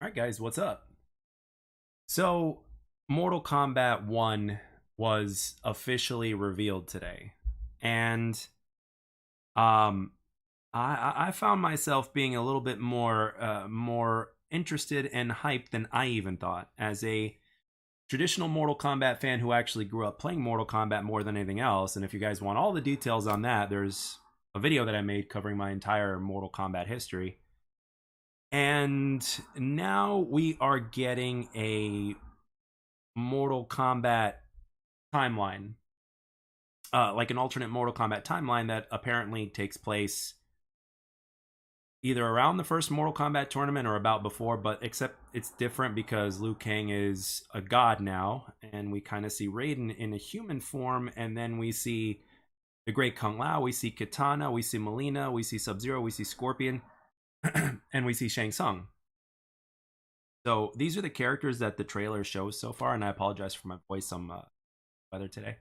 All right, guys, what's up? So, Mortal Kombat 1 was officially revealed today. And um I found myself being a little bit more interested and hyped than I even thought as a traditional Mortal Kombat fan who actually grew up playing Mortal Kombat more than anything else. And if you guys want all the details on that, there's a video that I made covering my entire Mortal Kombat history. And now we are getting a Mortal Kombat timeline, like an alternate Mortal Kombat timeline that apparently takes place either around the first Mortal Kombat tournament or about before, but except it's different because Liu Kang is a god now, and we kind of see Raiden in a human form, and then we see the Great Kung Lao, we see Kitana, we see Melina, we see Sub Zero, we see Scorpion, and we see Shang Tsung. So these are the characters that the trailer shows so far, and I apologize for my voice. I'm weather today.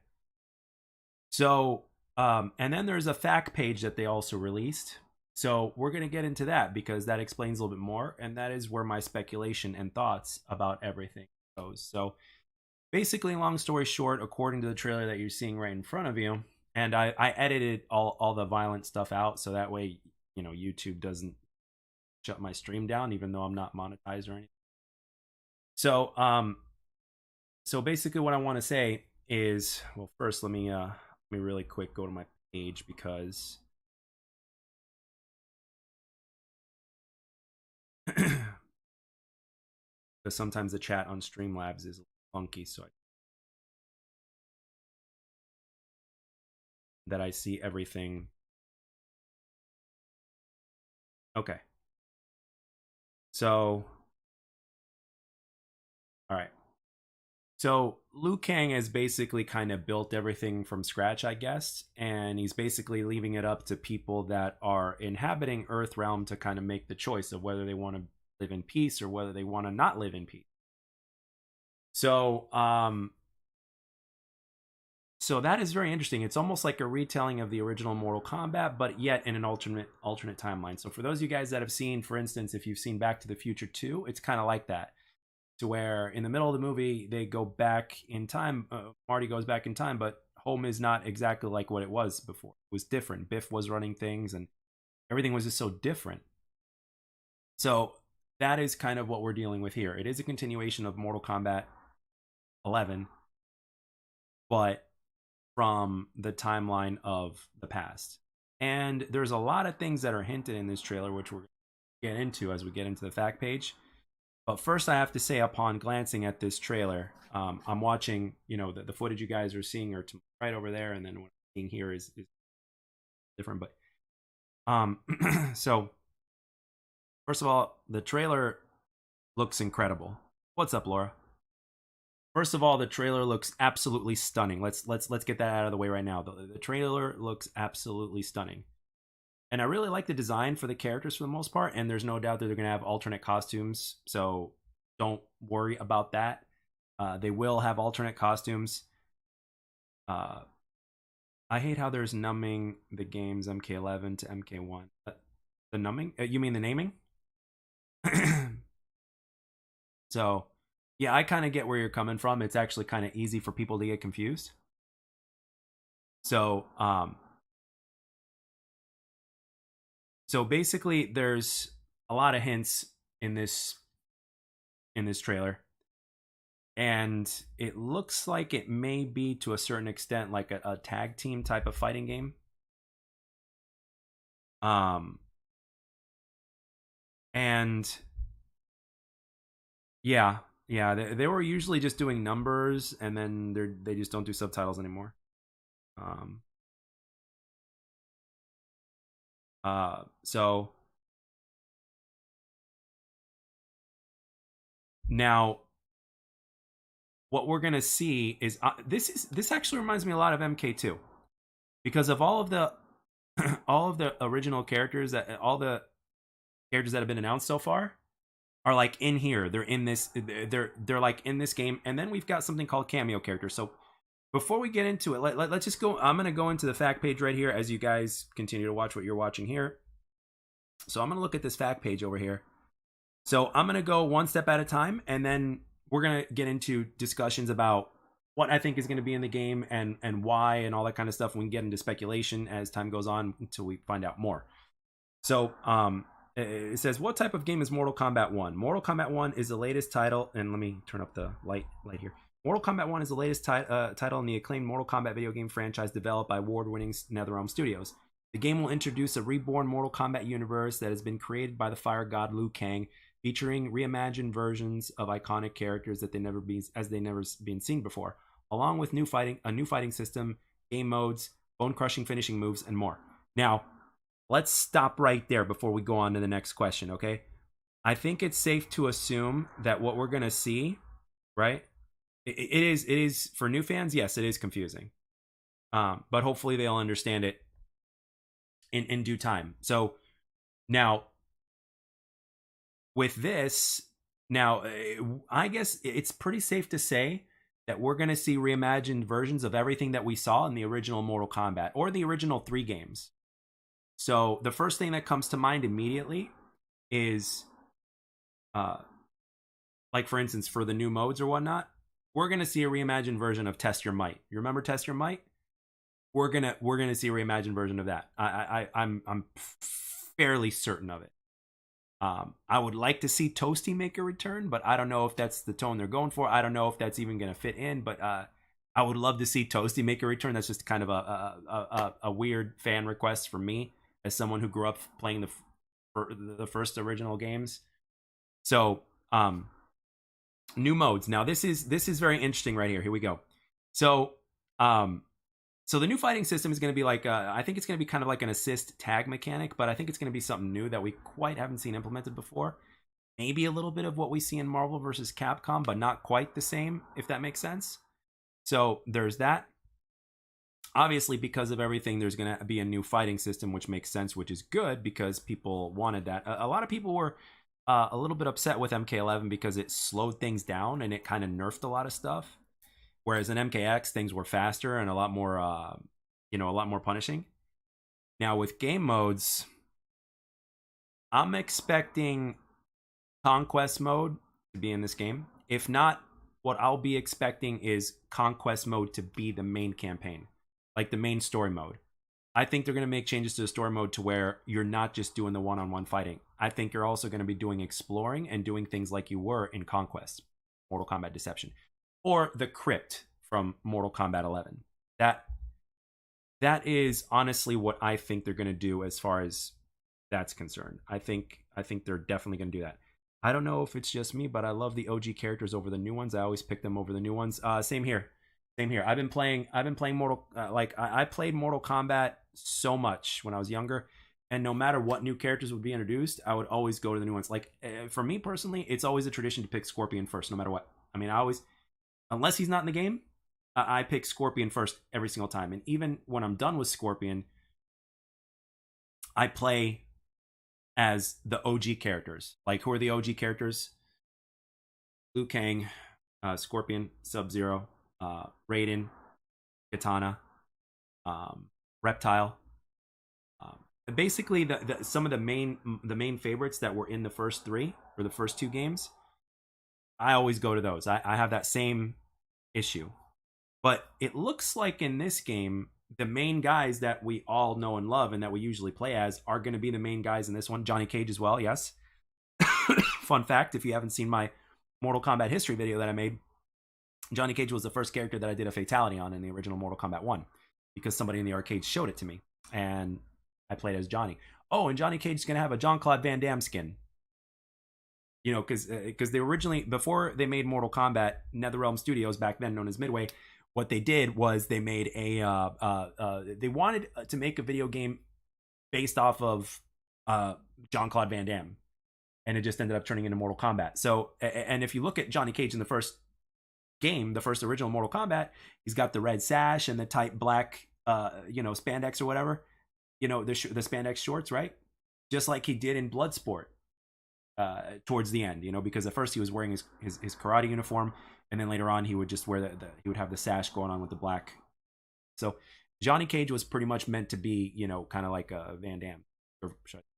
So, and then there's a fact page that they also released. So we're going to get into that because that explains a little bit more. And that is where my speculation and thoughts about everything goes. So basically, long story short, according to the trailer that you're seeing right in front of you, and I edited all the violent stuff out. So that way, YouTube doesn't shut my stream down, even though I'm not monetized or anything. So, so basically what I want to say is, well, first let me really quick go to my page because because sometimes the chat on Streamlabs is funky, so that I see everything. Okay, so all right. So Liu Kang has basically kind of built everything from scratch, I guess, and he's basically leaving it up to people that are inhabiting Earthrealm to kind of make the choice of whether they want to live in peace or whether they want to not live in peace. So, so that is very interesting. It's almost like a retelling of the original Mortal Kombat, but yet in an alternate timeline. So for those of you guys that have seen, for instance, if you've seen Back to the Future 2, it's kind of like that to where in the middle of the movie they go back in time. Marty goes back in time, but home is not exactly like what it was before. It was different. Biff was running things, and everything was just so different. So that is kind of what we're dealing with here. It is a continuation of Mortal Kombat 11, but from the timeline of the past. And there's a lot of things that are hinted in this trailer, which we're going to get into as we get into the fact page. But first, I have to say, upon glancing at this trailer, I'm watching, the footage you guys are seeing are to right over there, and then what I'm seeing here is different. But so first of all, the trailer looks incredible. What's up, Laura? First of all, the trailer looks absolutely stunning. Let's get that out of the way right now. The trailer looks absolutely stunning. And I really like the design for the characters for the most part, and there's no doubt that they're going to have alternate costumes, so don't worry about that. They will have alternate costumes. Uh, I hate how there's numbing the games MK11 to MK1. The numbing? You mean the naming? So, yeah, I kind of get where you're coming from. It's actually kind of easy for people to get confused. So, so basically, there's a lot of hints in this trailer, and it looks like it may be to a certain extent like a tag team type of fighting game. Um, and yeah, yeah, they were usually just doing numbers, and then they just don't do subtitles anymore. Um, so now what we're gonna see is this actually reminds me a lot of MK2 because of all of the all of the original characters that all the characters that have been announced so far are like in here. They're in this. They're like in this game, and then we've got something called cameo characters. So before we get into it, let's just go. I'm gonna go into the fact page right here as you guys continue to watch what you're watching here. So I'm gonna look at this fact page over here, So I'm gonna go one step at a time, and then we're gonna get into discussions about what I think is going to be in the game and why and all that kind of stuff. We can get into speculation as time goes on until we find out more. So it says, what type of game is Mortal Kombat 1? Mortal Kombat 1 is the latest title, and let me turn up the light here. Mortal Kombat 1 is the latest title in the acclaimed Mortal Kombat video game franchise developed by award-winning NetherRealm Studios. The game will introduce a reborn Mortal Kombat universe that has been created by the fire god Liu Kang, featuring reimagined versions of iconic characters that they never been seen before, along with a new fighting system, game modes, bone-crushing finishing moves, and more. Now, let's stop right there before we go on to the next question, okay? I think it's safe to assume that what we're gonna see, right? It is for new fans. Yes, it is confusing, but hopefully they'll understand it in due time. So now, with this, I guess it's pretty safe to say that we're going to see reimagined versions of everything that we saw in the original Mortal Kombat or the original 3 games. So the first thing that comes to mind immediately is, like for instance, for the new modes or whatnot, we're going to see a reimagined version of Test Your Might. You remember Test Your Might? We're gonna see a reimagined version of that. I'm fairly certain of it. I would like to see Toasty make a return, but I don't know if that's the tone they're going for. I don't know if that's even going to fit in, but I would love to see Toasty make a return. That's just kind of a weird fan request for me as someone who grew up playing the first original games. So, new modes. Now this is very interesting right here. Here we go. So, so the new fighting system is going to be like, I think it's going to be kind of like an assist tag mechanic, but I think it's going to be something new that we quite haven't seen implemented before. Maybe a little bit of what we see in Marvel vs. Capcom, but not quite the same, if that makes sense. So there's that. Obviously, because of everything, there's going to be a new fighting system, which makes sense, which is good because people wanted that. A lot of people were a little bit upset with MK11 because it slowed things down and it kind of nerfed a lot of stuff. Whereas in MKX, things were faster and a lot more, a lot more punishing. Now with game modes, I'm expecting Conquest mode to be in this game. If not, what I'll be expecting is Conquest mode to be the main campaign, like the main story mode. I think they're going to make changes to the story mode to where you're not just doing the one-on-one fighting. I think you're also going to be doing exploring and doing things like you were in Conquest, Mortal Kombat Deception. Or the Crypt from Mortal Kombat 11. That is honestly what I think they're going to do as far as that's concerned. I think they're definitely going to do that. I don't know if it's just me, but I love the OG characters over the new ones. I always pick them over the new ones. Same here. I've been playing Mortal. I played Mortal Kombat so much when I was younger, and no matter what new characters would be introduced, I would always go to the new ones. Like for me personally, it's always a tradition to pick Scorpion first, no matter what. I mean, I always, unless he's not in the game, I pick Scorpion first every single time. And even when I'm done with Scorpion, I play as the OG characters. Like, who are the OG characters? Liu Kang, Scorpion, Sub-Zero, Raiden, Katana, Reptile. Basically, some of the main favorites that were in the first 3 or the first 2 games, I always go to those. I have that same issue. But it looks like in this game, the main guys that we all know and love and that we usually play as are going to be the main guys in this one. Johnny Cage as well, yes. Fun fact, if you haven't seen my Mortal Kombat history video that I made, Johnny Cage was the first character that I did a fatality on in the original Mortal Kombat 1 because somebody in the arcade showed it to me, and I played as Johnny. Oh, and Johnny Cage is going to have a Jean-Claude Van Damme skin. You know, because they originally, before they made Mortal Kombat, NetherRealm Studios, back then known as Midway, what they did was they made they wanted to make a video game based off of Jean-Claude Van Damme, and it just ended up turning into Mortal Kombat. So, and if you look at Johnny Cage in the first game, the first original Mortal Kombat, he's got the red sash and the tight black, spandex or whatever, the spandex shorts, right? Just like he did in Bloodsport towards the end, because at first he was wearing his karate uniform, and then later on he would just wear he would have the sash going on with the black. So Johnny Cage was pretty much meant to be, kind of like a Van Damme, or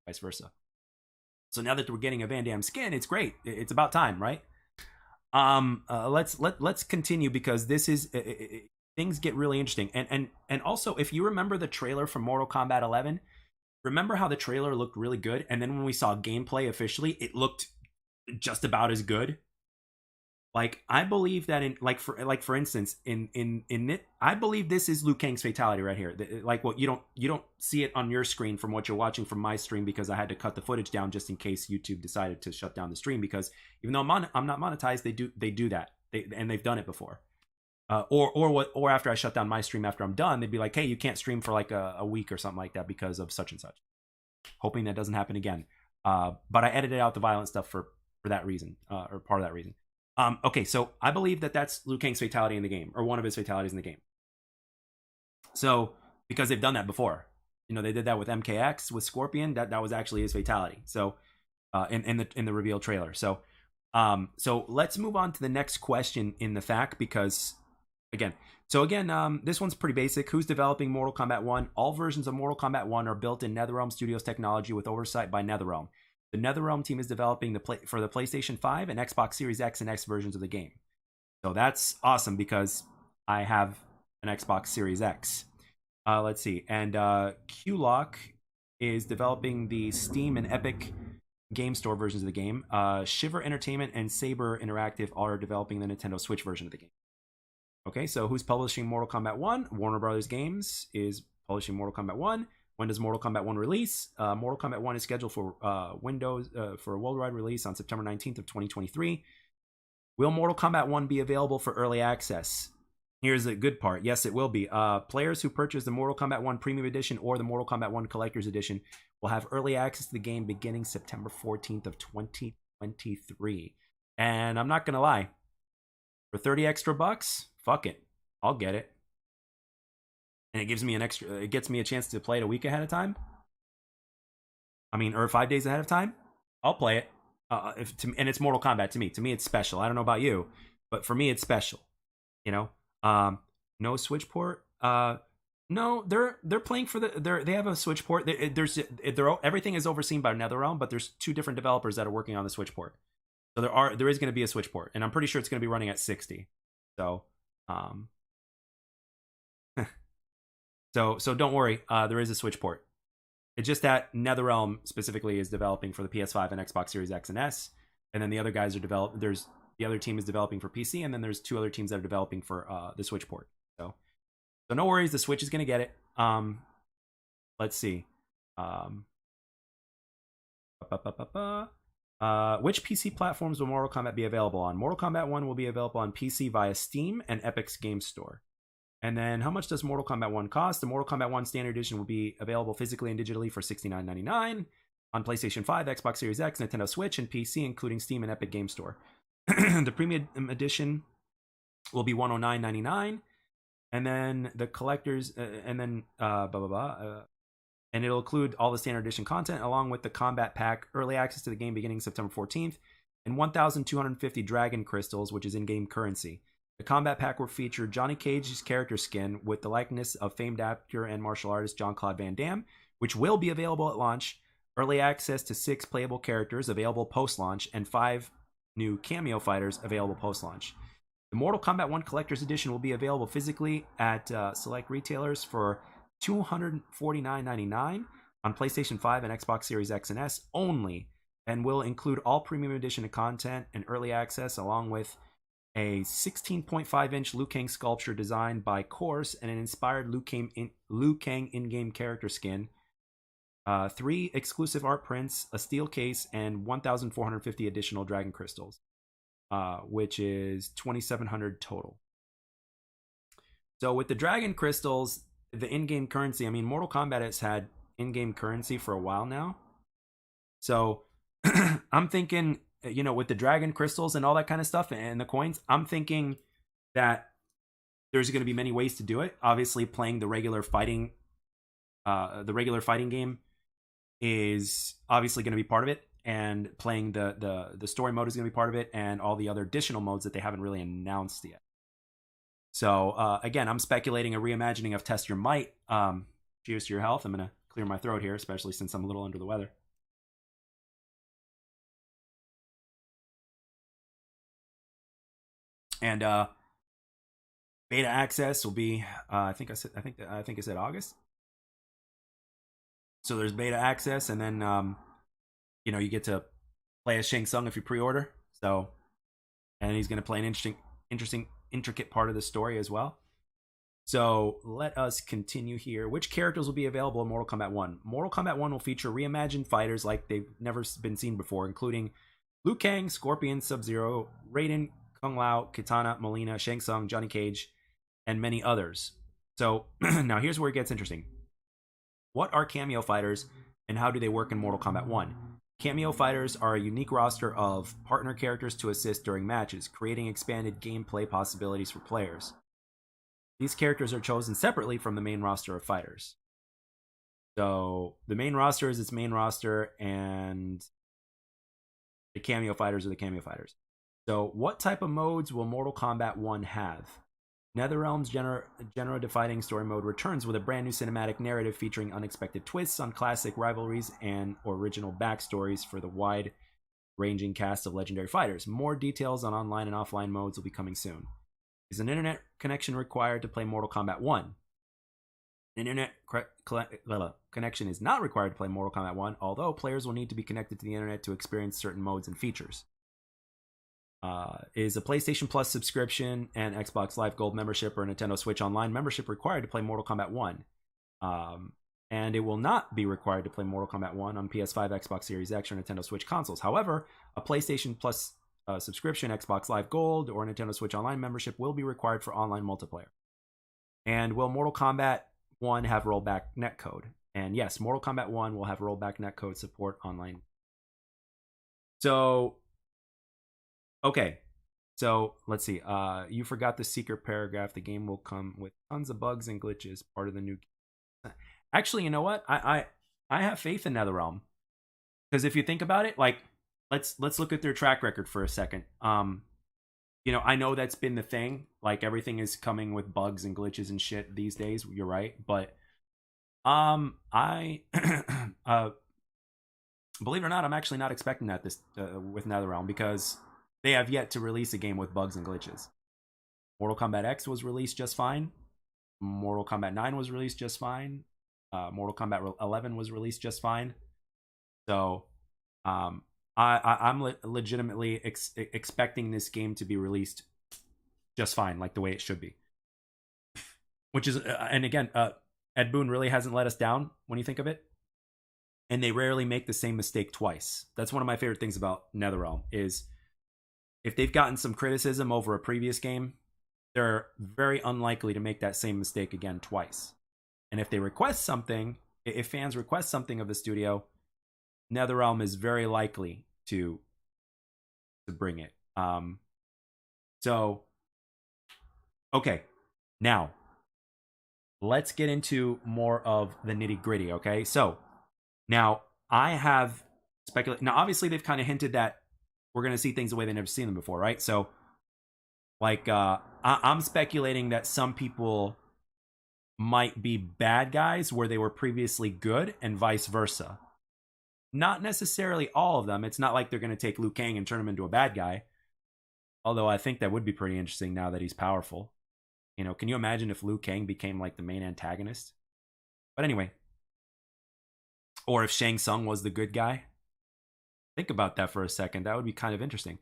vice versa. So now that we're getting a Van Damme skin, it's great. It's about time, right? Let's continue because this is things get really interesting. And also, if you remember the trailer from Mortal Kombat 11, remember how the trailer looked really good, and then when we saw gameplay officially, it looked just about as good. Like I believe that in for instance in it, I believe this is Liu Kang's fatality right here. Like what you don't see it on your screen from what you're watching from my stream because I had to cut the footage down just in case YouTube decided to shut down the stream because even though I'm not monetized, they do that and they've done it before. Or after I shut down my stream after I'm done, they'd be like, hey, you can't stream for like a week or something like that because of such and such. Hoping that doesn't happen again. But I edited out the violent stuff for that reason, or part of that reason. Okay, so I believe that that's Liu Kang's fatality in the game, or one of his fatalities in the game. So, because they've done that before. You know, they did that with MKX, with Scorpion, that was actually his fatality. So, in the reveal trailer. So, so let's move on to the next question in the fact, because, again, this one's pretty basic. Who's developing Mortal Kombat 1? All versions of Mortal Kombat 1 are built in NetherRealm Studios technology with oversight by NetherRealm. The NetherRealm team is developing for the PlayStation 5 and Xbox Series X and X versions of the game. So that's awesome because I have an Xbox Series X. Let's see. And Q-Lock is developing the Steam and Epic Game Store versions of the game. Shiver Entertainment and Saber Interactive are developing the Nintendo Switch version of the game. Okay, so who's publishing Mortal Kombat 1? Warner Brothers Games is publishing Mortal Kombat 1. When does Mortal Kombat 1 release? Mortal Kombat 1 is scheduled for Windows for a worldwide release on September 19th of 2023. Will Mortal Kombat 1 be available for early access? Here's the good part. Yes, it will be. Players who purchase the Mortal Kombat 1 Premium Edition or the Mortal Kombat 1 Collector's Edition will have early access to the game beginning September 14th of 2023. And I'm not going to lie. For 30 extra bucks, fuck it. I'll get it. And it gets me a chance to play it a week ahead of time. I mean, or 5 days ahead of time. I'll play it. And it's Mortal Kombat to me. To me, it's special. I don't know about you, but for me, it's special. You know, no Switch port. No, they're playing for they have a Switch port. Everything is overseen by NetherRealm, but there's two different developers that are working on the Switch port. So there is going to be a Switch port, and I'm pretty sure it's going to be running at 60. So, so don't worry. There is a Switch port. It's just that NetherRealm specifically is developing for the PS5 and Xbox Series X and S, and then the other guys are the other team is developing for PC, and then there's two other teams that are developing for the Switch port. So no worries. The Switch is going to get it. Let's see. Which PC platforms will Mortal Kombat be available on? Mortal Kombat 1 will be available on PC via Steam and Epic's Game Store. And then how much does Mortal Kombat 1 cost? The Mortal Kombat 1 Standard Edition will be available physically and digitally for $69.99 on PlayStation 5, Xbox Series X, Nintendo Switch, and PC, including Steam and Epic Game Store. The Premium Edition will be $109.99. And then the collectors, and then and it'll include all the Standard Edition content along with the Combat Pack, early access to the game beginning September 14th, and 1,250 Dragon Crystals, which is in-game currency. The Combat Pack will feature Johnny Cage's character skin with the likeness of famed actor and martial artist Jean-Claude Van Damme, which will be available at launch, early access to 6 playable characters available post-launch, and 5 new cameo fighters available post-launch. The Mortal Kombat 1 Collector's Edition will be available physically at select retailers for $249.99 on PlayStation 5 and Xbox Series X and S only, and will include all Premium Edition content and early access, along with a 16.5-inch Liu Kang sculpture designed by Course and an inspired Liu Kang in-game character skin, 3 exclusive art prints, a steel case, and 1,450 additional Dragon Crystals, which is 2,700 total. So with the Dragon Crystals, the in-game currency, I mean, Mortal Kombat has had in-game currency for a while now. So I'm thinking, you know, with the Dragon Crystals and all that kind of stuff and the coins, I'm thinking that there's going to be many ways to do it. Obviously, playing the regular fighting game is obviously going to be part of it, and playing the story mode is going to be part of it, and all the other additional modes that they haven't really announced yet. So again, I'm speculating a reimagining of Test Your Might. Cheers to your health. I'm going to clear my throat here, especially since I'm a little under the weather. And beta access will be I think I said August. So there's beta access, and then you get to play as Shang Tsung if you pre-order. So, and he's going to play an intricate part of the story as well. So let us continue here. Which characters will be available in Mortal Kombat 1? Mortal Kombat 1 will feature reimagined fighters like they've never been seen before, including Liu Kang, Scorpion, Sub-Zero, Raiden, Kung Lao, Kitana, Melina, Shang Tsung, Johnny Cage, and many others. So now here's where it gets interesting. What are cameo fighters, and how do they work in Mortal Kombat 1? Cameo fighters are a unique roster of partner characters to assist during matches, creating expanded gameplay possibilities for players. These characters are chosen separately from the main roster of fighters. So the main roster is its main roster, and the cameo fighters are the cameo fighters. So what type of modes will Mortal Kombat 1 have? NetherRealm's genre-defining story mode returns with a brand new cinematic narrative featuring unexpected twists on classic rivalries and original backstories for the wide-ranging cast of legendary fighters. More details on online and offline modes will be coming soon. Is an internet connection required to play Mortal Kombat 1? An internet connection is not required to play Mortal Kombat 1, although players will need to be connected to the internet to experience certain modes and features. Is a PlayStation Plus subscription and Xbox Live Gold membership or Nintendo Switch Online membership required to play Mortal Kombat 1? And it will not be required to play Mortal Kombat 1 on PS5, Xbox Series X, or Nintendo Switch consoles. However, a PlayStation Plus subscription, Xbox Live Gold, or Nintendo Switch Online membership will be required for online multiplayer. And will Mortal Kombat 1 have rollback netcode? And yes, Mortal Kombat 1 will have rollback netcode support online. So, okay. So, let's see. You forgot the secret paragraph. The game will come with tons of bugs and glitches, part of the new game. Actually, you know what? I have faith in NetherRealm. Because if you think about it, like, let's look at their track record for a second. I know that's been the thing. Like, everything is coming with bugs and glitches and shit these days. You're right, but I believe it or not, I'm actually not expecting that this with NetherRealm, because they have yet to release a game with bugs and glitches. Mortal Kombat X was released just fine. Mortal Kombat 9 was released just fine. Mortal Kombat 11 was released just fine. So, I'm legitimately expecting this game to be released just fine, like the way it should be. Which is, and again, Ed Boon really hasn't let us down when you think of it. And they rarely make the same mistake twice. That's one of my favorite things about NetherRealm, is if they've gotten some criticism over a previous game, they're very unlikely to make that same mistake again twice. And if they request something, if fans request something of the studio, NetherRealm is very likely to bring it. So, okay, now let's get into more of the nitty gritty. Okay, so now I have speculated. Now, obviously, they've kind of hinted that we're going to see things the way they've never seen them before, right? So, like, I'm speculating that some people might be bad guys where they were previously good, and vice versa. Not necessarily all of them. It's not like they're going to take Liu Kang and turn him into a bad guy. Although I think that would be pretty interesting now that he's powerful. Can you imagine if Liu Kang became like the main antagonist? But anyway. Or if Shang Tsung was the good guy. Think about that for a second. That would be kind of interesting.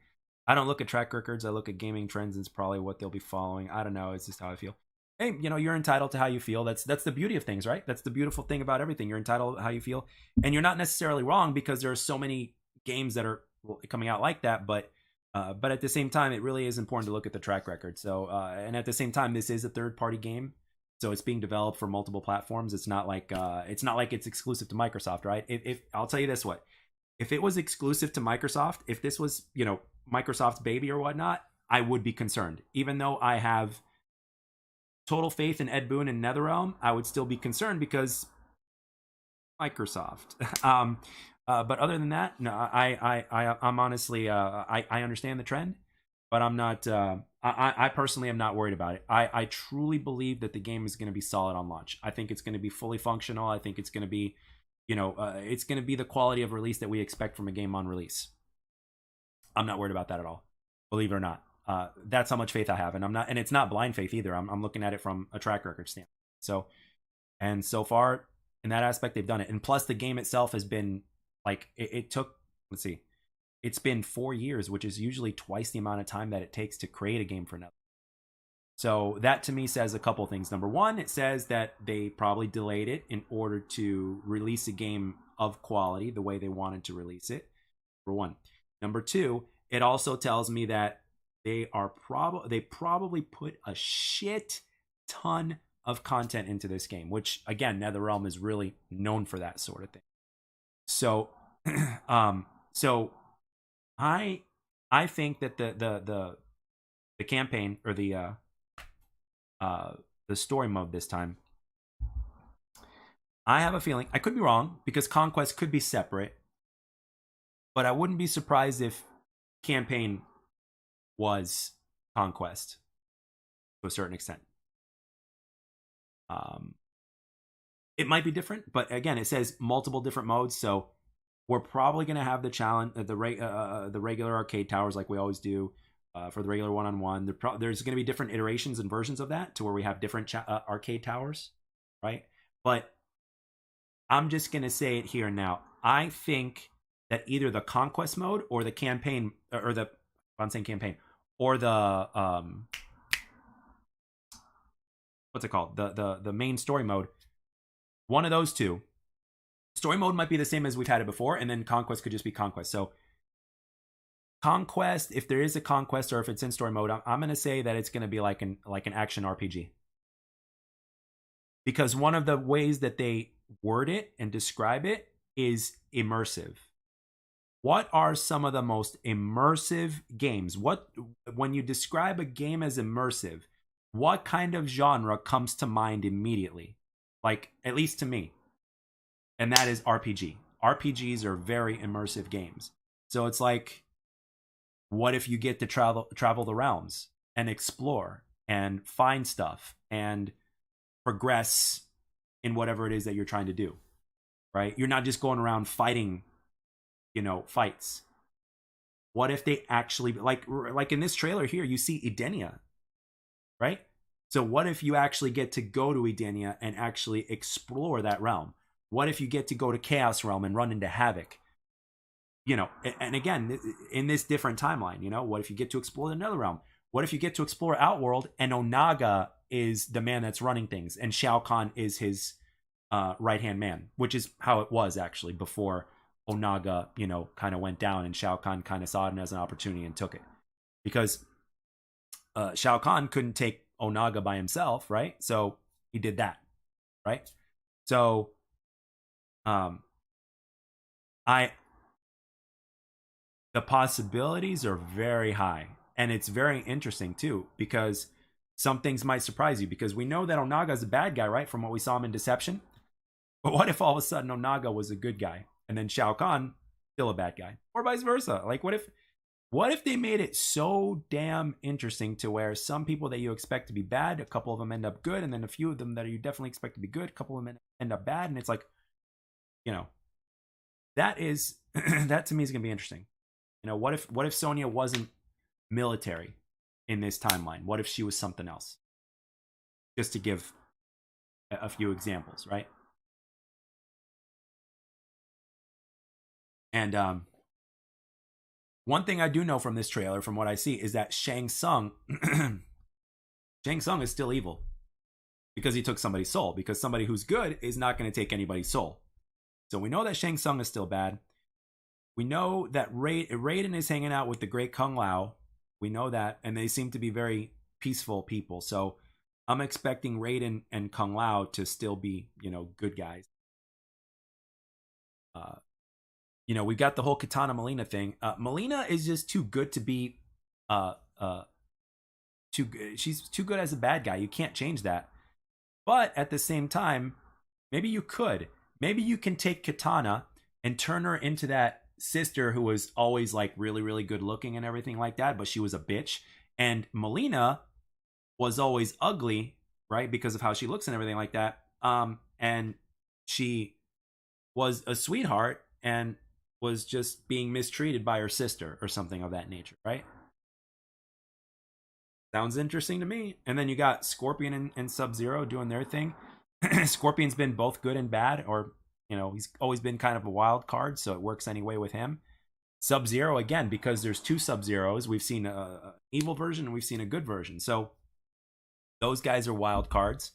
I don't look at track records. I look at gaming trends, and it's probably what they'll be following. I don't know. It's just how I feel. Hey, you're entitled to how you feel. That's the beauty of things, right? That's the beautiful thing about everything. You're entitled to how you feel. And you're not necessarily wrong, because there are so many games that are coming out like that. But at the same time, it really is important to look at the track record. So, and at the same time, this is a third-party game. So it's being developed for multiple platforms. It's not like it's exclusive to Microsoft, right? If I'll tell you this, if it was exclusive to Microsoft, if this was, Microsoft's baby or whatnot, I would be concerned. Even though I have total faith in Ed Boon and NetherRealm, I would still be concerned because Microsoft. But other than that, no, I'm honestly, I understand the trend, but I'm not, I personally am not worried about it. I truly believe that the game is going to be solid on launch. I think it's going to be fully functional. I think it's going to be, it's going to be the quality of release that we expect from a game on release. I'm not worried about that at all, believe it or not. That's how much faith I have, and I'm not, and it's not blind faith either. I'm looking at it from a track record standpoint. So, and so far in that aspect, they've done it. And plus, the game itself has been like it took. Let's see, it's been 4 years, which is usually twice the amount of time that it takes to create a game for another. So that to me says a couple things. Number one, it says that they probably delayed it in order to release a game of quality the way they wanted to release it. Number one. Number two, it also tells me that they probably put a shit ton of content into this game, which again, NetherRealm is really known for that sort of thing. So, so I think that the campaign or the story mode this time, I have a feeling, I could be wrong because Conquest could be separate, but I wouldn't be surprised if campaign was Conquest to a certain extent. It might be different, but again, it says multiple different modes, so we're probably going to have the challenge, the regular arcade towers like we always do for the regular one-on-one. There's going to be different iterations and versions of that to where we have different arcade towers, right? But I'm just going to say it here now. I think that either the conquest mode or the campaign, or the, I'm saying campaign, or the what's it called, the main story mode, one of those two. Story mode might be the same as we've had it before, and then conquest could just be conquest. So conquest, if there is a conquest or if it's in story mode, I'm going to say that it's going to be like an action RPG, because one of the ways that they word it and describe it is immersive. What are some of the most immersive games? When you describe a game as immersive, what kind of genre comes to mind immediately? Like, at least to me. And that is RPG. RPGs are very immersive games. So it's like, what if you get to travel the realms and explore and find stuff and progress in whatever it is that you're trying to do, right? You're not just going around fighting, fights. What if they actually, like in this trailer here, you see Edenia, right? So what if you actually get to go to Edenia and actually explore that realm? What if you get to go to Chaos Realm and run into Havoc? And again, in this different timeline, what if you get to explore another realm? What if you get to explore Outworld and Onaga is the man that's running things and Shao Kahn is his right-hand man, which is how it was actually before Onaga, kind of went down and Shao Kahn kind of saw it as an opportunity and took it. Because Shao Kahn couldn't take Onaga by himself, right? So he did that, right? So the possibilities are very high, and it's very interesting too, because some things might surprise you, because we know that Onaga is a bad guy, right, from what we saw him in Deception. But what if all of a sudden Onaga was a good guy and then Shao Kahn still a bad guy, or vice versa? Like, what if they made it so damn interesting to where some people that you expect to be bad, a couple of them end up good, and then a few of them that you definitely expect to be good, a couple of them end up bad, and it's like, that is that to me is going to be interesting. What if Sonya wasn't military in this timeline? What if she was something else? Just to give a few examples, right? And one thing I do know from this trailer, from what I see, is that Shang Tsung Shang Tsung is still evil because he took somebody's soul, because somebody who's good is not going to take anybody's soul. So we know that Shang Tsung is still bad. We know that Raiden is hanging out with the great Kung Lao. We know that, and they seem to be very peaceful people. So I'm expecting Raiden and Kung Lao to still be, good guys. We've got the whole Katana Melina thing. Melina is just too good to be, she's too good as a bad guy. You can't change that. But at the same time, maybe you could. Maybe you can take Katana and turn her into that sister who was always like really, really good looking and everything like that, but she was a bitch. And Melina was always ugly, right, because of how she looks and everything like that. And she was a sweetheart and was just being mistreated by her sister or something of that nature, right? Sounds interesting to me. And then you got Scorpion and Sub Zero doing their thing. Scorpion's been both good and bad, or he's always been kind of a wild card, so it works anyway with him. Sub Zero again, because there's two Sub Zeros. We've seen a evil version and we've seen a good version. So those guys are wild cards.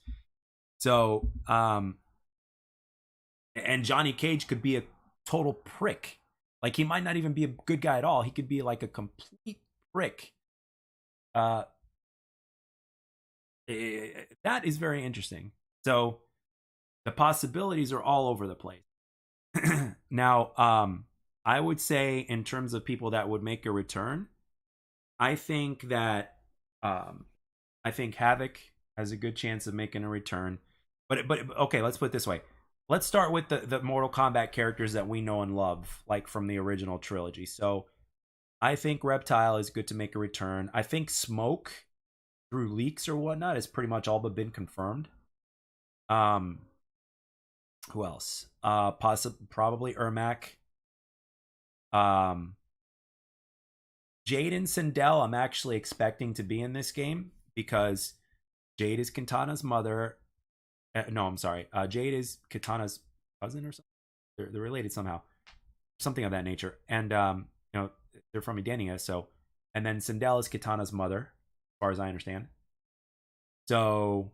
So and Johnny Cage could be a total prick. Like, he might not even be a good guy at all. He could be like a complete prick. That is very interesting. So the possibilities are all over the place. Now, I would say in terms of people that would make a return, I think that I think Havoc has a good chance of making a return. But okay, let's put it this way. Let's start with the Mortal Kombat characters that we know and love, like from the original trilogy. So I think Reptile is good to make a return. I think Smoke, through leaks or whatnot, has pretty much all but been confirmed. Who else? Probably Ermac. Jaden Sindel, I'm actually expecting to be in this game because Jade is Kitana's mother. No, I'm sorry. Jade is Kitana's cousin or something. They're related somehow, something of that nature. And they're from Edenia, so. And then Sindel is Kitana's mother, as far as I understand. So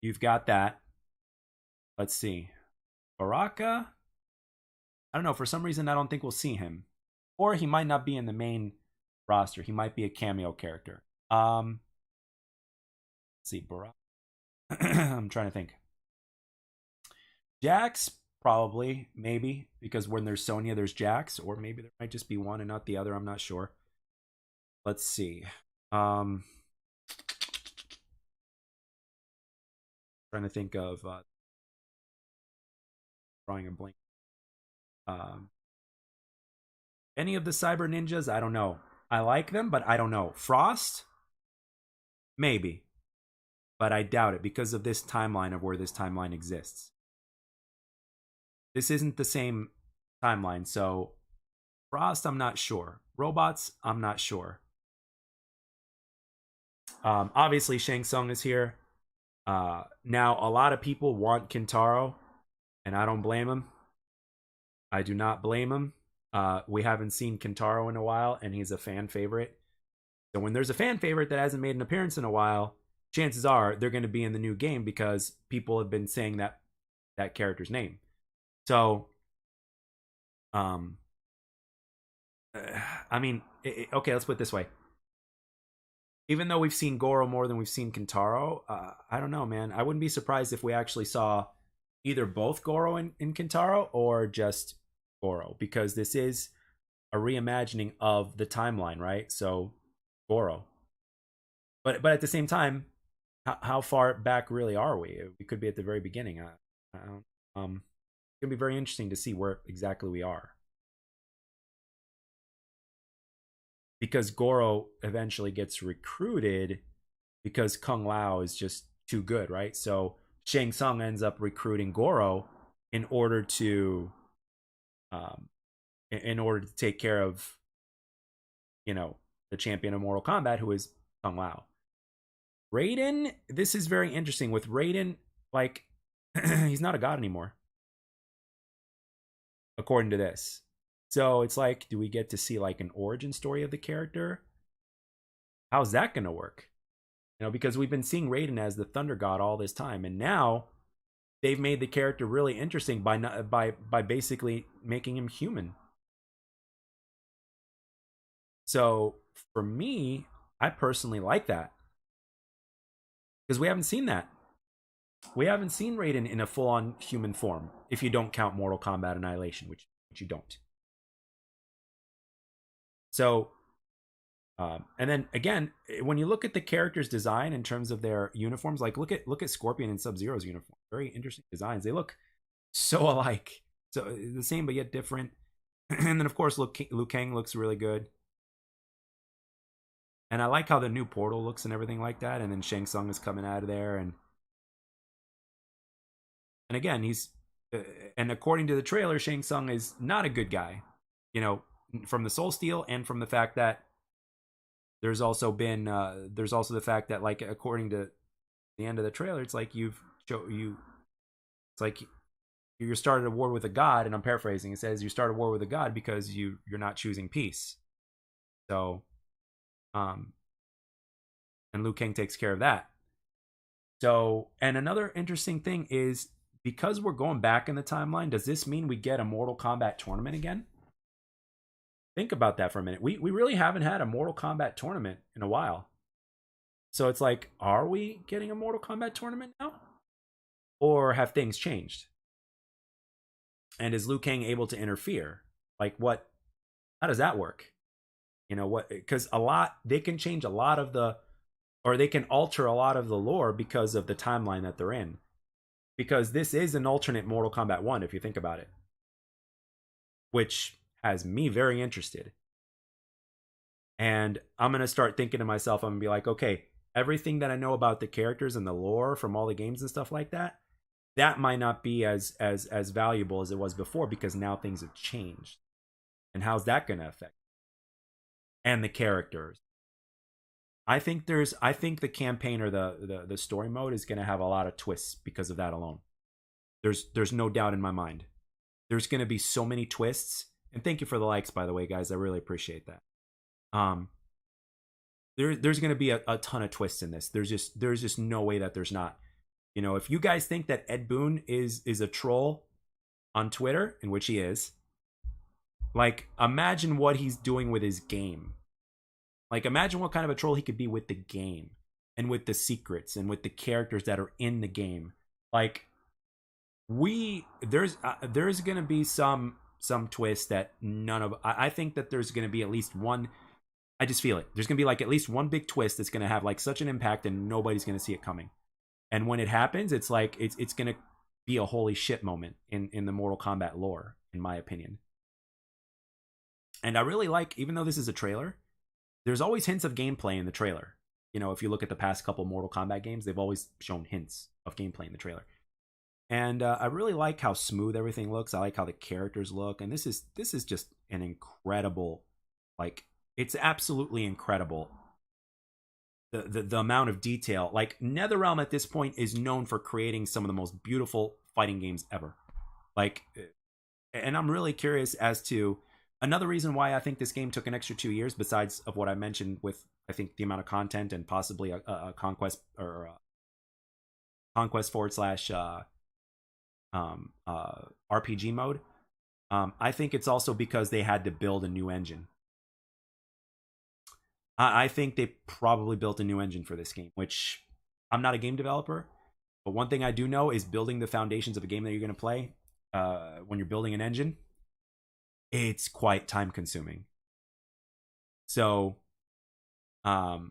you've got that. Let's see. Baraka. I don't know. For some reason, I don't think we'll see him, or he might not be in the main roster. He might be a cameo character. Let's see, Baraka. I'm trying to think. Jax, probably, maybe, because when there's Sonya, there's Jax, or maybe there might just be one and not the other. I'm not sure. Let's see. Trying to think of drawing a blank. Any of the Cyber Ninjas, I don't know. I like them, but I don't know. Frost, maybe, but I doubt it because of this timeline of where this timeline exists. This isn't the same timeline, so Frost, I'm not sure. Robots, I'm not sure. Obviously, Shang Tsung is here. Now, a lot of people want Kintaro, and I don't blame them. I do not blame him. We haven't seen Kintaro in a while, and he's a fan favorite. So when there's a fan favorite that hasn't made an appearance in a while, chances are they're going to be in the new game because people have been saying that character's name. So, I mean, okay, let's put it this way. Even though we've seen Goro more than we've seen Kintaro, I don't know, man. I wouldn't be surprised if we actually saw either both Goro and Kintaro or just Goro, because this is a reimagining of the timeline, right? So Goro. But at the same time, how far back really are we? We could be at the very beginning. It's gonna be very interesting to see where exactly we are, because Goro eventually gets recruited because Kung Lao is just too good, right? So Shang Tsung ends up recruiting Goro in order to take care of the champion of Mortal Kombat, who is Kung Lao. Raiden, this is very interesting. With Raiden, like, he's not a god anymore, according to this. So it's like, do we get to see like an origin story of the character? How's that going to work? Because we've been seeing Raiden as the Thunder God all this time, and now they've made the character really interesting by basically making him human. So for me, I personally like that, because we haven't seen that. We haven't seen Raiden in a full-on human form, if you don't count Mortal Kombat Annihilation, which you don't. So, and then again, when you look at the character's design in terms of their uniforms, like look at Scorpion and Sub-Zero's uniform. Very interesting designs. They look so alike, so the same but yet different. And then of course, Liu Kang looks really good. And I like how the new portal looks and everything like that. And then Shang Tsung is coming out of there, and again, he's and according to the trailer, Shang Tsung is not a good guy. From the Soul Steel and from the fact that there's also the fact that, like, according to the end of the trailer, it's like it's like you started a war with a god, and I'm paraphrasing. It says you start a war with a god because you're not choosing peace. So, um, and Liu Kang takes care of that. So, and another interesting thing is, because we're going back in the timeline, does this mean we get a Mortal Kombat tournament again? Think about that for a minute. We really haven't had a Mortal Kombat tournament in a while. So it's like, are we getting a Mortal Kombat tournament now? Or have things changed? And is Liu Kang able to interfere? Like, what? How does that work? You know what? Because they can change a lot of the, or they can alter a lot of the lore because of the timeline that they're in. Because this is an alternate Mortal Kombat 1, if you think about it, which has me very interested. And I'm going to start thinking to myself, I'm going to be like, okay, everything that I know about the characters and the lore from all the games and stuff like that, that might not be as valuable as it was before, because now things have changed. And how's that going to affect? And the characters. I think the campaign, or the story mode, is going to have a lot of twists because of that alone. There's no doubt in my mind. There's going to be so many twists. And thank you for the likes, by the way, guys. I really appreciate that. There's going to be a ton of twists in this. There's just no way that there's not. You know, if you guys think that Ed Boon is a troll on Twitter, in which he is, like, imagine what he's doing with his game. Like, imagine what kind of a troll he could be with the game, and with the secrets, and with the characters that are in the game. Like, there's going to be some twist that I think that there's going to be at least one. I just feel it. There's going to be, like, at least one big twist that's going to have, like, such an impact, and nobody's going to see it coming. And when it happens, it's like it's going to be a holy shit moment in the Mortal Kombat lore, in my opinion. And I really like, even though this is a trailer, there's always hints of gameplay in the trailer. You know, if you look at the past couple Mortal Kombat games, they've always shown hints of gameplay in the trailer. And I really like how smooth everything looks. I like how the characters look. And this is just an incredible, like, it's absolutely incredible. The amount of detail. Like, NetherRealm at this point is known for creating some of the most beautiful fighting games ever. Like, and I'm really curious as to another reason why I think this game took an extra 2 years, besides of what I mentioned with, I think, the amount of content and possibly a conquest, or conquest / RPG mode. I think it's also because they had to build a new engine. I think they probably built a new engine for this game, which, I'm not a game developer, but one thing I do know is building the foundations of a game that you're going to play, when you're building an engine, it's quite time consuming. So, I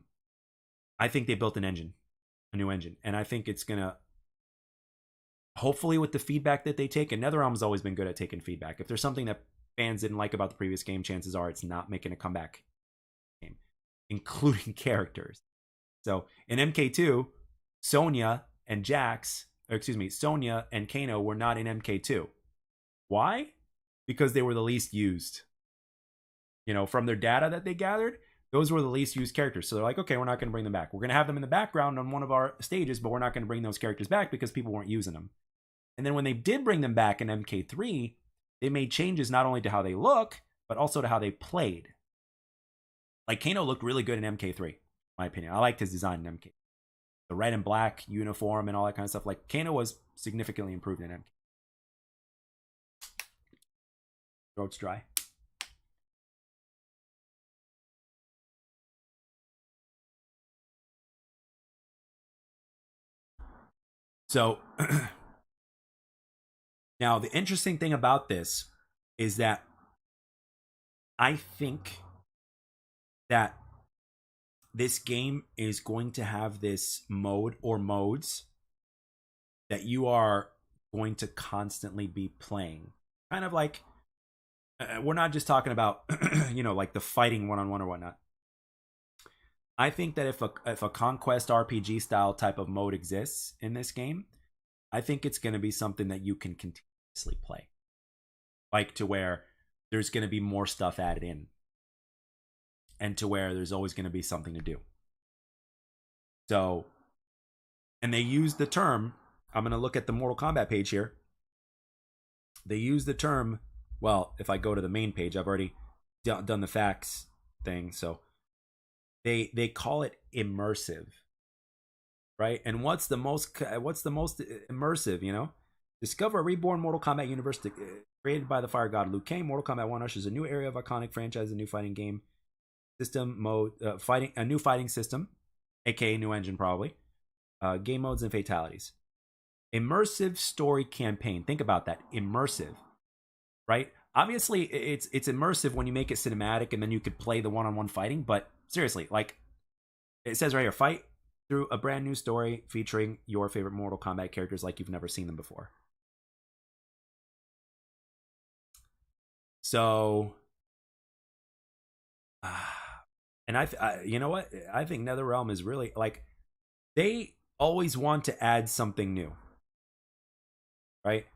think they built a new engine, and I think it's going to, hopefully with the feedback that they take, and NetherRealm's always been good at taking feedback. If there's something that fans didn't like about the previous game, chances are it's not making a comeback game, including characters. So in MK2, Sonya and Kano were not in MK2. Why? Because they were the least used. You know, from their data that they gathered, those were the least used characters. So they're like, okay, we're not going to bring them back. We're going to have them in the background on one of our stages, but we're not going to bring those characters back because people weren't using them. And then when they did bring them back in MK3, they made changes not only to how they look, but also to how they played. Like, Kano looked really good in MK3, in my opinion. I liked his design in MK. The red and black uniform and all that kind of stuff. Like, Kano was significantly improved in MK. Throat's dry. So, now the interesting thing about this is that I think that this game is going to have this mode, or modes, that you are going to constantly be playing. Kind of like, we're not just talking about, you know, like the fighting one-on-one or whatnot. I think that if a conquest RPG style type of mode exists in this game, I think it's going to be something that you can continuously play. Like, to where there's going to be more stuff added in. and to where there's always going to be something to do. So, and they use the term, I'm going to look at the Mortal Kombat page here. They use the term, well, if I go to the main page, I've already done the facts thing. So they call it immersive, right? And what's the most immersive, you know? Discover a reborn Mortal Kombat universe created by the fire god Liu Kang. Mortal Kombat 1 ushers a new area of iconic franchise, a new fighting game system mode, a new fighting system, aka new engine probably, game modes and fatalities. Immersive story campaign. Think about that. Immersive, right? Obviously, it's immersive when you make it cinematic and then you could play the one-on-one fighting. But seriously, like it says right here, fight through a brand new story featuring your favorite Mortal Kombat characters like you've never seen them before. So, and I you know what? I think NetherRealm is really like they always want to add something new, right?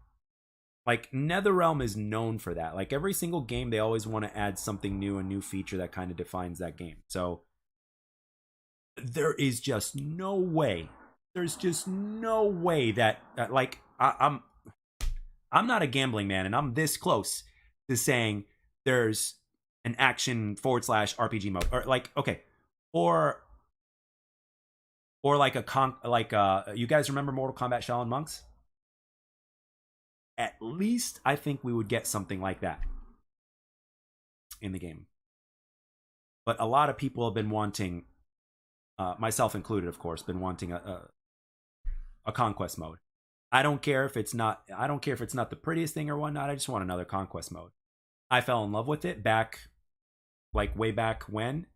Like NetherRealm is known for that. Like every single game, they always want to add something new, a new feature that kind of defines that game. So there is just no way. There's just no way that like I'm not a gambling man, and I'm this close to saying there's an action / RPG mode, or like okay, or like you guys remember Mortal Kombat Shaolin Monks? At least I think we would get something like that in the game. But a lot of people have been wanting, myself included, of course, been wanting a conquest mode. I don't care if it's not. I don't care if it's not the prettiest thing or whatnot. I just want another conquest mode. I fell in love with it back, like way back when,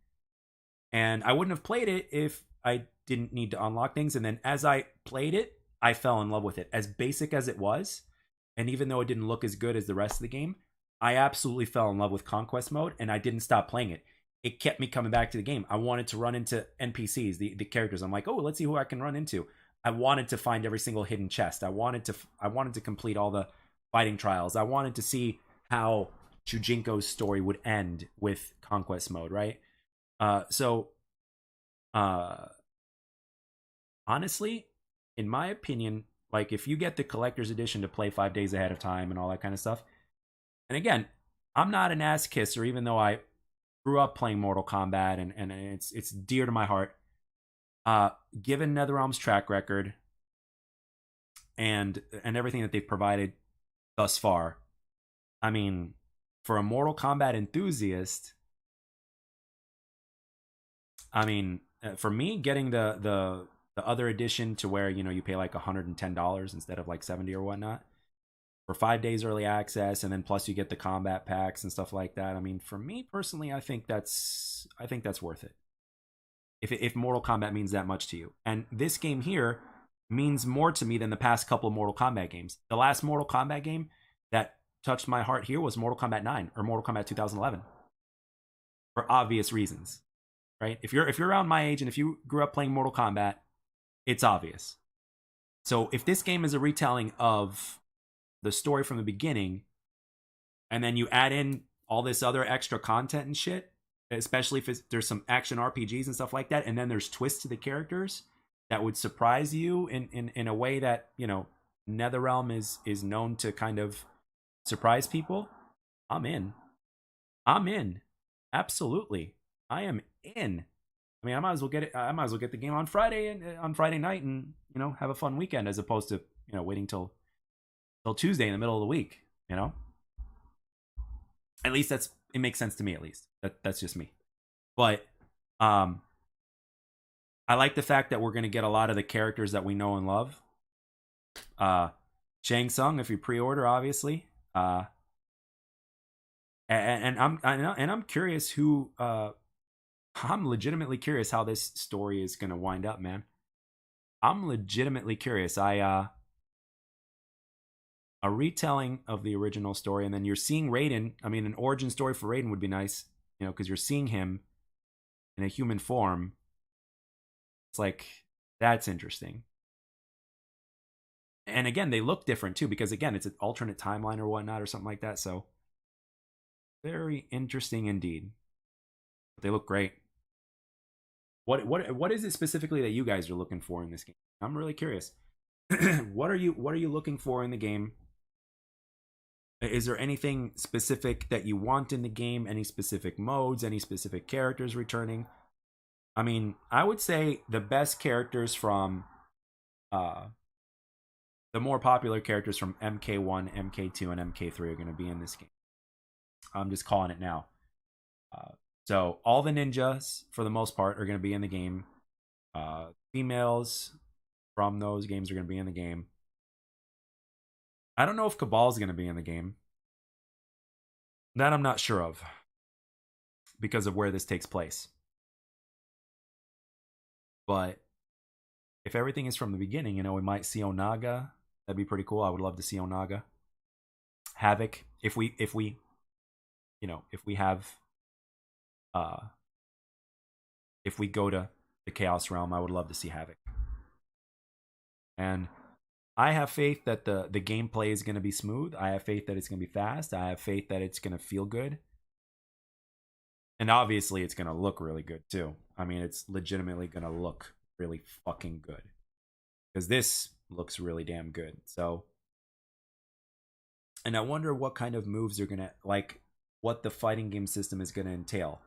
and I wouldn't have played it if I didn't need to unlock things. And then as I played it, I fell in love with it. As basic as it was, and even though it didn't look as good as the rest of the game, I absolutely fell in love with conquest mode, and I didn't stop playing it. It kept me coming back to the game. I wanted to run into NPCs, the characters. I'm like, oh, let's see who I can run into. I wanted to find every single hidden chest. I wanted to complete all the fighting trials. I wanted to see how Chujinko's story would end with conquest mode, right? Honestly, in my opinion, like if you get the collector's edition to play 5 days ahead of time and all that kind of stuff, and again, I'm not an ass kisser, even though I grew up playing Mortal Kombat and it's dear to my heart. Given NetherRealm's track record and everything that they've provided thus far, I mean, for a Mortal Kombat enthusiast, I mean, for me, getting the other edition to where you pay like $110 instead of like $70 or whatnot for 5 days early access, and then plus you get the combat packs and stuff like that. I mean, for me personally, I think that's worth it. If Mortal Kombat means that much to you, and this game here means more to me than the past couple of Mortal Kombat games. The last Mortal Kombat game that touched my heart here was Mortal Kombat 9 or Mortal Kombat 2011, for obvious reasons, right? If you're around my age and if you grew up playing Mortal Kombat, it's obvious. So if this game is a retelling of the story from the beginning, and then you add in all this other extra content and shit, especially if there's some action RPGs and stuff like that, and then there's twists to the characters that would surprise you in a way that NetherRealm is known to kind of surprise people, I'm in. Absolutely, I am in. I mean, I might as well get it. I might as well get the game on Friday and on Friday night, and have a fun weekend, as opposed to waiting till Tuesday in the middle of the week. At least it makes sense to me. At least that's just me. But I like the fact that we're going to get a lot of the characters that we know and love. Shang Tsung, if you pre-order, obviously. And I'm curious who. I'm legitimately curious how this story is going to wind up, man. I'm legitimately curious. A retelling of the original story, and then you're seeing Raiden. I mean, an origin story for Raiden would be nice, because you're seeing him in a human form. It's like, that's interesting. And again, they look different too, because again, it's an alternate timeline or whatnot or something like that. So very interesting indeed. They look great. What is it specifically that you guys are looking for in this game? I'm really curious. What are you looking for in the game? Is there anything specific that you want in the game? Any specific modes? Any specific characters returning? I mean, I would say the best characters from uh the more popular characters from MK1, MK2, and MK3 are going to be in this game. I'm just calling it now. Uh, so all the ninjas, for the most part, are going to be in the game. Females from those games are going to be in the game. I don't know if Cabal's going to be in the game. That I'm not sure of because of where this takes place. But if everything is from the beginning, we might see Onaga. That'd be pretty cool. I would love to see Onaga. Havoc. If we have uh if we go to the Chaos Realm, I would love to see Havoc. And I have faith that the gameplay is going to be smooth. I have faith that it's going to be fast. I have faith that it's going to feel good. And obviously it's going to look really good too. I mean, it's legitimately going to look really fucking good. Because this looks really damn good. So, and I wonder what kind of moves are going to, like, what the fighting game system is going to entail.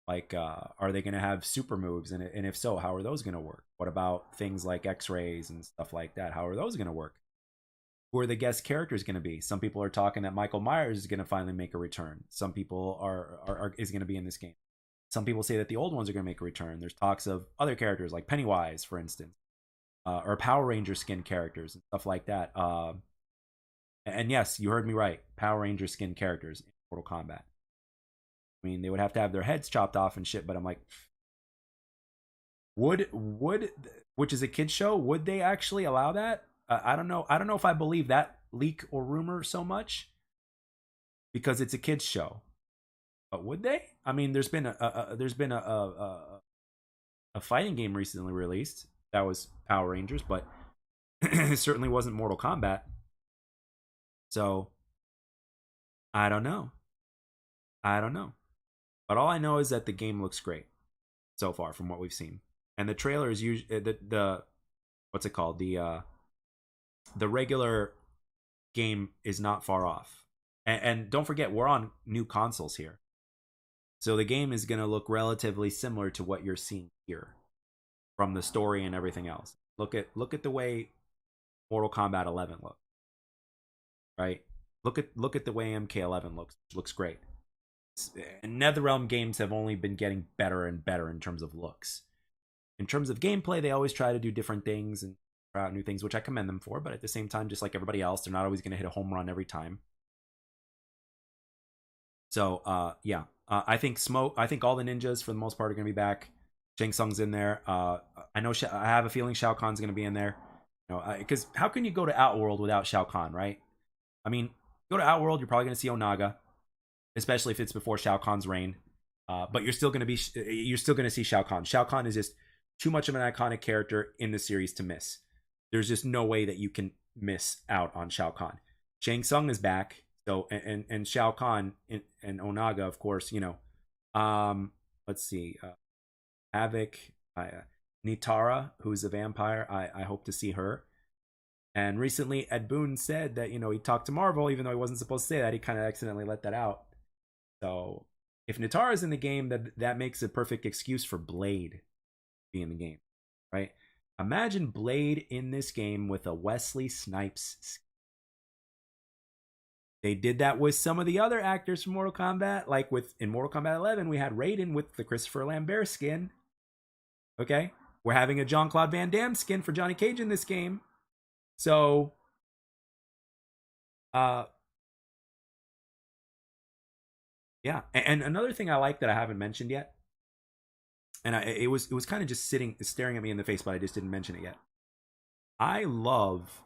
Like, are they going to have super moves? And if so, how are those going to work? What about things like X-rays and stuff like that? How are those going to work? Who are the guest characters going to be? Some people are talking that Michael Myers is going to finally make a return. Some people are is going to be in this game. Some people say that the old ones are going to make a return. There's talks of other characters like Pennywise, for instance, or Power Ranger skin characters and stuff like that. And yes, you heard me right. Power Ranger skin characters in Mortal Kombat. I mean, they would have to have their heads chopped off and shit, but I'm like, would which is a kids show, would they actually allow that? I don't know. I don't know if I believe that leak or rumor so much because it's a kids show. But would they? I mean, there's been a fighting game recently released that was Power Rangers, but it certainly wasn't Mortal Kombat. So I don't know. I don't know. But all I know is that the game looks great so far from what we've seen, and the trailer is usually the what's it called, the regular game is not far off. And don't forget, we're on new consoles here, so the game is going to look relatively similar to what you're seeing here from the story and everything else. Look at the way Mortal Kombat 11 looks, right? Look at the way MK11 looks. It looks great. And NetherRealm games have only been getting better and better in terms of looks. In terms of gameplay, they always try to do different things and try out new things, which I commend them for. But at the same time, just like everybody else, they're not always going to hit a home run every time. So, yeah, I think all the ninjas for the most part are going to be back. Shang Tsung's in there. I know. I have a feeling Shao Kahn's going to be in there. Because how can you go to Outworld without Shao Kahn, right? I mean, go to Outworld, you're probably going to see Onaga, especially if it's before Shao Kahn's reign. But you're still going to see Shao Kahn. Shao Kahn is just too much of an iconic character in the series to miss. There's just no way that you can miss out on Shao Kahn. Shang Tsung is back, so and Shao Kahn and Onaga, of course. Let's see, Havoc, Nitara, who's a vampire. I hope to see her. And recently, Ed Boon said that he talked to Marvel, even though he wasn't supposed to say that. He kind of accidentally let that out. So if Nitara's in the game, that makes a perfect excuse for Blade to be in the game, right? Imagine Blade in this game with a Wesley Snipes skin. They did that with some of the other actors from Mortal Kombat. Like in Mortal Kombat 11, we had Raiden with the Christopher Lambert skin. Okay? We're having a Jean-Claude Van Damme skin for Johnny Cage in this game. So, yeah. And another thing I like that I haven't mentioned yet, and it was kind of just staring at me in the face, but I just didn't mention it yet. I love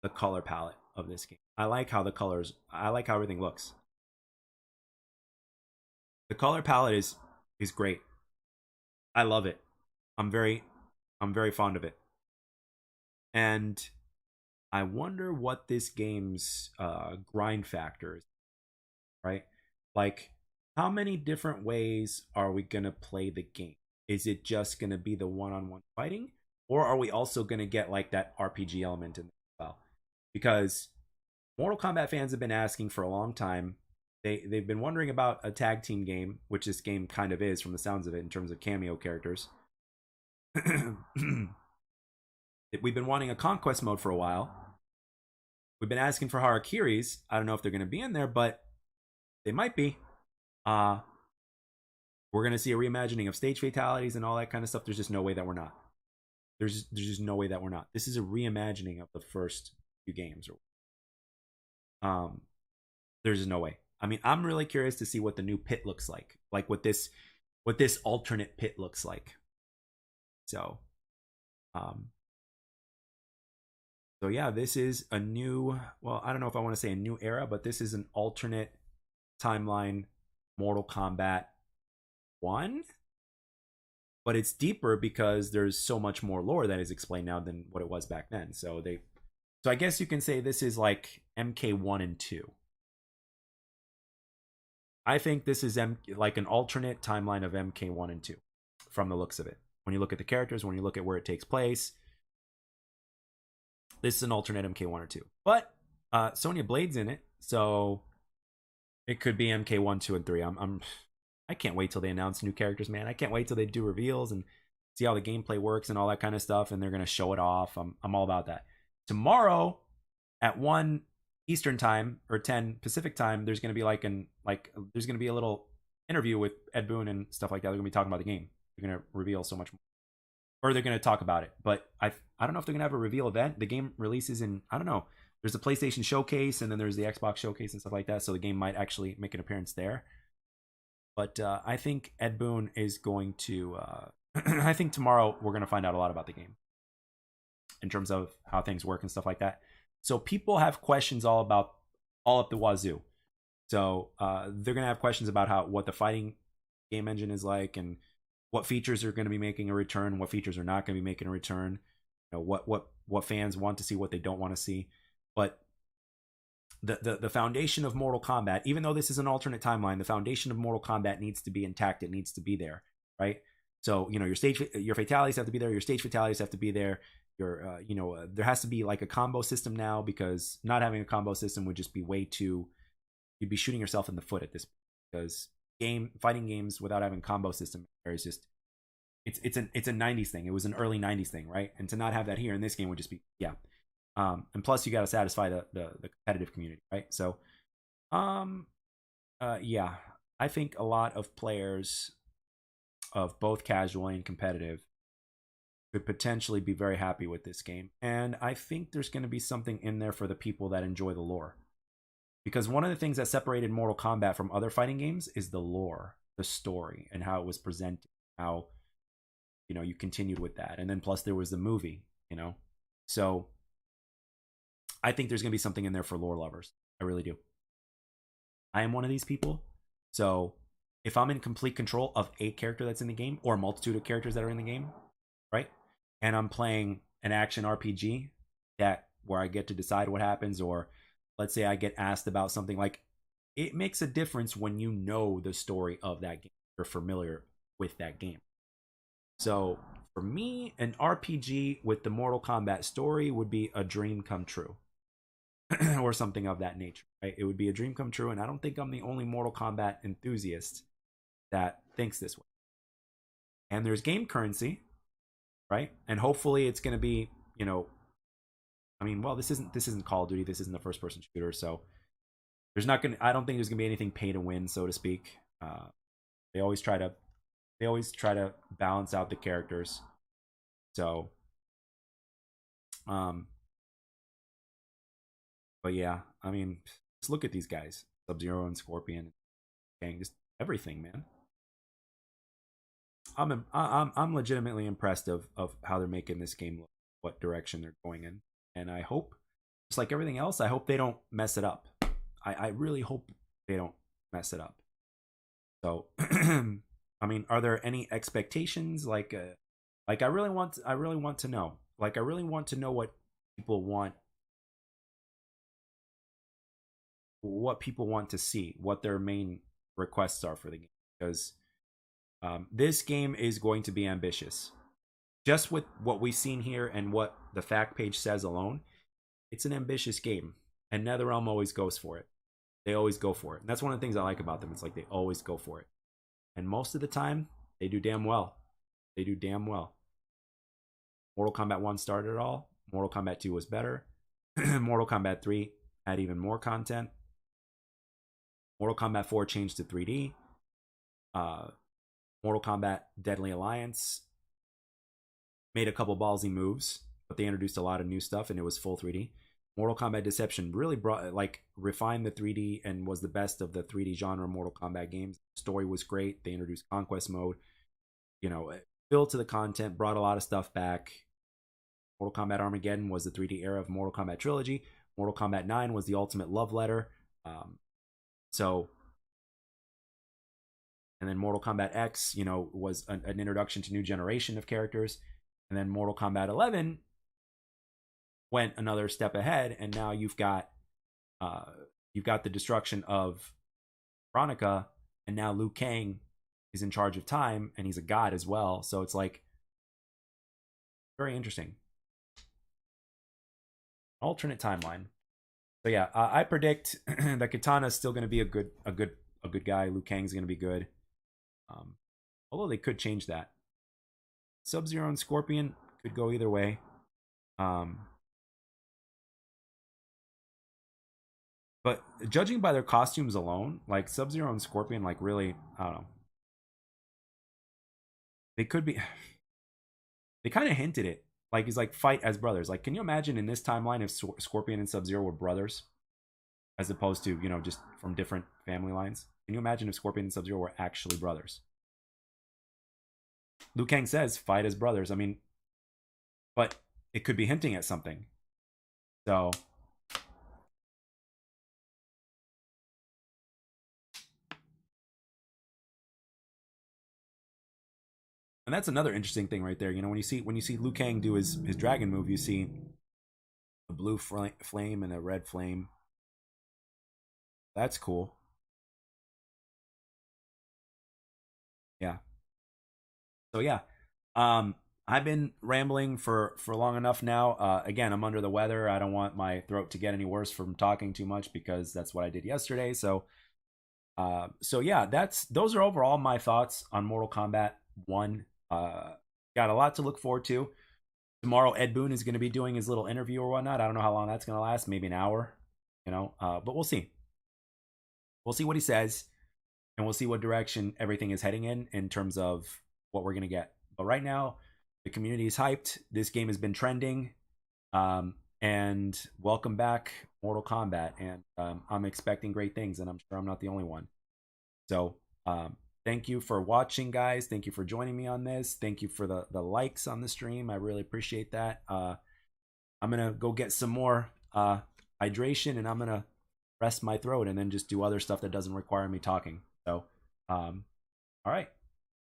the color palette of this game. I like how everything looks. The color palette is great. I love it. I'm very fond of it. And I wonder what this game's grind factor is, right? Like, how many different ways are we going to play the game? Is it just going to be the one-on-one fighting, or are we also going to get like that RPG element in there as well? Because Mortal Kombat fans have been asking for a long time. They've been wondering about a tag team game, which this game kind of is from the sounds of it in terms of cameo characters. We've been wanting a conquest mode for a while. We've been asking for Harakiris. I don't know if they're going to be in there, but they might be. We're going to see a reimagining of stage fatalities and all that kind of stuff. There's just no way that we're not. There's just no way that we're not. This is a reimagining of the first few games. There's just no way. I mean, I'm really curious to see what the new pit looks like what this alternate pit looks like. So, so yeah, this is a new, well, I don't know if I want to say a new era, but this is an alternate timeline Mortal Kombat 1. But it's deeper because there's so much more lore that is explained now than what it was back then. So I guess you can say this is like MK1 and 2. I think this is like an alternate timeline of MK1 and 2 from the looks of it. When you look at the characters, when you look at where it takes place, this is an alternate MK1 or 2. But Sonya Blade's in it, so it could be MK1, 2, and 3. I can't wait till they announce new characters, man. I can't wait till they do reveals and see how the gameplay works and all that kind of stuff, and they're gonna show it off. I'm all about that. Tomorrow at 1 Eastern time or 10 Pacific time, there's gonna be there's gonna be a little interview with Ed Boon and stuff like that. They're gonna be talking about the game. They're gonna reveal so much more, or they're gonna talk about it. But I don't know if they're gonna have a reveal event. The game releases in, I don't know. There's a PlayStation showcase and then there's the Xbox showcase and stuff like that. So the game might actually make an appearance there. But I think Ed Boon is going to. I think tomorrow we're going to find out a lot about the game in terms of how things work and stuff like that. So people have questions all up the wazoo. So they're going to have questions about what the fighting game engine is like, and what features are going to be making a return, what features are not going to be making a return. You know, what fans want to see, what they don't want to see. But the foundation of Mortal Kombat, even though this is an alternate timeline, the foundation of Mortal Kombat needs to be intact. It needs to be there, right? So, you know, your fatalities have to be there. Your stage fatalities have to be there. There has to be like a combo system now, because not having a combo system would just be you'd be shooting yourself in the foot at this point, because fighting games without having combo system is just, it's a 90s thing. It was an early 90s thing, right? And to not have that here in this game would just be, yeah. And plus you got to satisfy the competitive community, right? So, yeah, I think a lot of players of both casual and competitive could potentially be very happy with this game. And I think there's going to be something in there for the people that enjoy the lore. Because one of the things that separated Mortal Kombat from other fighting games is the lore, the story, and how it was presented, how, you know, you continued with that. And then plus there was the movie, you know. So I think there's going to be something in there for lore lovers. I really do. I am one of these people. So if I'm in complete control of a character that's in the game, or a multitude of characters that are in the game, right? And I'm playing an action RPG where I get to decide what happens, or let's say I get asked about something, like, it makes a difference when you know the story of that game. You're familiar with that game. So for me, an RPG with the Mortal Kombat story would be a dream come true. Or something of that nature, right? It would be a dream come true, and I don't think I'm the only Mortal Kombat enthusiast that thinks this way. And there's game currency, right? And hopefully it's going to be, you know, I mean, well, this isn't Call of Duty, this isn't a first person shooter, so I don't think there's going to be anything pay to win, so to speak. They always try to balance out the characters. So but yeah, I mean, just look at these guys. Sub-Zero and Scorpion, Kang, just everything, man. I'm legitimately impressed of how they're making this game look, what direction they're going in. And I hope, just like everything else, I hope they don't mess it up. I really hope they don't mess it up. So I mean, are there any expectations? Like I really want to know. Like, I really want to know what people want to see, what their main requests are for the game, because this game is going to be ambitious. Just with what we've seen here and what the fact page says alone, it's an ambitious game, and NetherRealm always goes for it. They always go for it, and that's one of the things I like about them. It's like they always go for it, and most of the time they do damn well. They do damn well. Mortal Kombat 1 started it all. Mortal Kombat 2 was better. Mortal Kombat 3 had even more content. Mortal Kombat 4 changed to 3D. Mortal Kombat Deadly Alliance made a couple ballsy moves, but they introduced a lot of new stuff, and it was full 3D. Mortal Kombat Deception really refined the 3D and was the best of the 3D genre Mortal Kombat games. The story was great. They introduced Conquest Mode. Built to the content, brought a lot of stuff back. Mortal Kombat Armageddon was the 3D era of Mortal Kombat trilogy. Mortal Kombat 9 was the ultimate love letter. And then Mortal Kombat X, was an introduction to new generation of characters. And then Mortal Kombat 11 went another step ahead, and now you've got the destruction of Veronica, and now Liu Kang is in charge of time, and he's a god as well. So it's like very interesting. Alternate timeline. So yeah, I predict that Katana is still going to be a good guy. Liu Kang's going to be good. Although they could change that. Sub-Zero and Scorpion could go either way. But judging by their costumes alone, like Sub-Zero and Scorpion, like really, I don't know. They could be. They kind of hinted it. Like he's like fight as brothers. Like, can you imagine in this timeline if Scorpion and Sub-Zero were brothers, as opposed to just from different family lines? Can you imagine if Scorpion and Sub-Zero were actually brothers? Liu Kang says fight as brothers. I mean, but it could be hinting at something. So. And that's another interesting thing right there. When you see Liu Kang do his dragon move, you see a blue flame and a red flame. That's cool. Yeah. So yeah, I've been rambling for long enough now. Again, I'm under the weather. I don't want my throat to get any worse from talking too much, because that's what I did yesterday. So yeah, those are overall my thoughts on Mortal Kombat 1. Got a lot to look forward to. Tomorrow, Ed Boon is going to be doing his little interview or whatnot. I don't know how long that's going to last. Maybe an hour, but we'll see. We'll see what he says, and we'll see what direction everything is heading in terms of what we're going to get. But right now, the community is hyped. This game has been trending. And welcome back, Mortal Kombat. And I'm expecting great things, and I'm sure I'm not the only one. So, thank you for watching, guys. Thank you for joining me on this. Thank you for the likes on the stream. I really appreciate that. I'm going to go get some more hydration, and I'm going to rest my throat and then just do other stuff that doesn't require me talking. So, all right.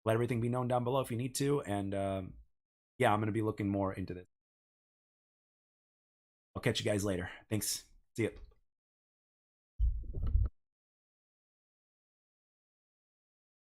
Let everything be known down below if you need to. And yeah, I'm going to be looking more into this. I'll catch you guys later. Thanks. See ya.